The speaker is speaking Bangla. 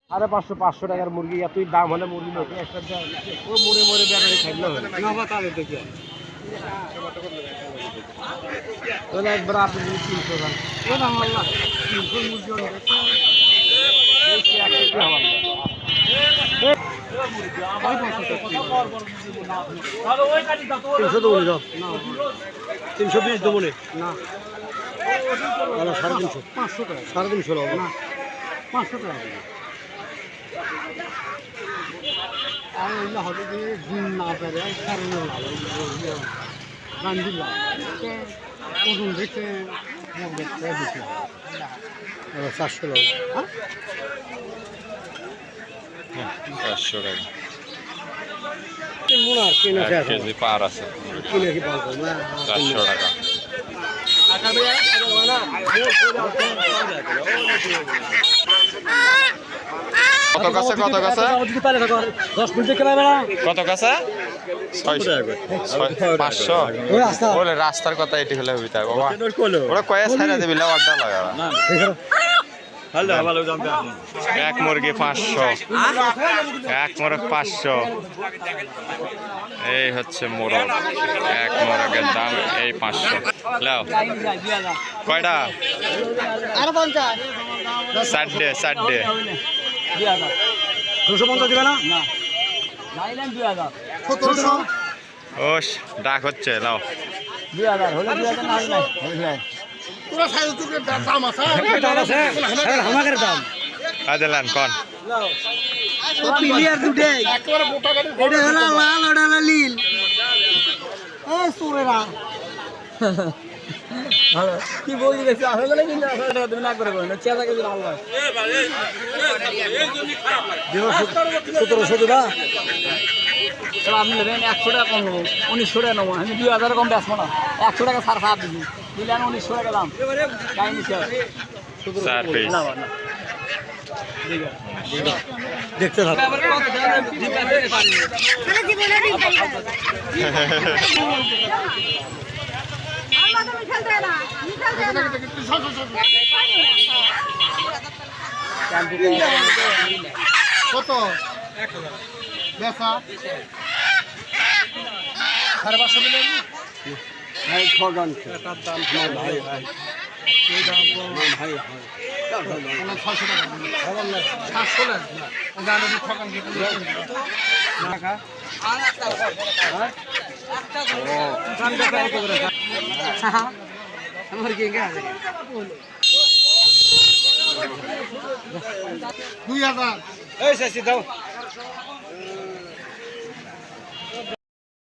500 টাকার মুরগি এতই দাম হলে মুরগি লোক একটা ও মরে মরে ব্যাপারে খাইলো তাহলে একবার আপনি 300 দাম 300 মুরগি তিনশো 320 দেবো না 350 500 টাকা 350 হবে না 500 টাকা আর ওইগুলো হবে যে দিন না পেরে কারণে গান্ধী লাভ ওজন দেখে 400 টাকা 500 টাকা কিনে কেজি পার আছে কিনে কি পাবো না 400 টাকা কত কাছে 10 মিনিট থেকে পাবে না কত কাছে 500 বলে রাস্তার কথা এটি হলে হইতা বাবা ওরা কয়ে ছাইরা দিবি লাওয়াটা লাগা না এক মুরগি 500 এক মোরগ 500 এই হচ্ছে মোরগ এক মোরগের দাম এই 500 লাও কয়টা আর 50 সাড্ডে 250 দিবে না না লাইলেন 2000 1700 ওশ ডাক হচ্ছে লাও 2000 হলো 2000 না পুরো সাইজ টুকের দাম আছে আমাদের দাম আদেলান কোন ও প্লেয়ার দুটে একবারে মোটা গাড়ি এটা হলো লাল ওটা হলো নীল এ সুরেরা ভালো কি বলি দেখছি আসলে কিন্তু আসলে তুমি না করে না চেষ্টা করে আল্লাহ এ ভাই এই জন্য খারাপ লাগে 1700 দিবা তো আপনি নেবেন 100 টাকা কম নেবো 1900 টাকা নেবো আমি 2000 কম বেচবো না 100 টাকা ছাড় ছাড় দিবি দিলে আমি 1900 টাকা দাম কাহিনি শেষ 4 পিস দেখতে থাকো কত 1000 বেচা 550 মিলে ভাই খগন এটার দাম ভাই এই দাম ভাই 600 টাকা 700 টাকা গানে দি খগন কি টাকা আর একটা ও দাম দেখা করে আমার কি গা 2000 এই সাসি দাও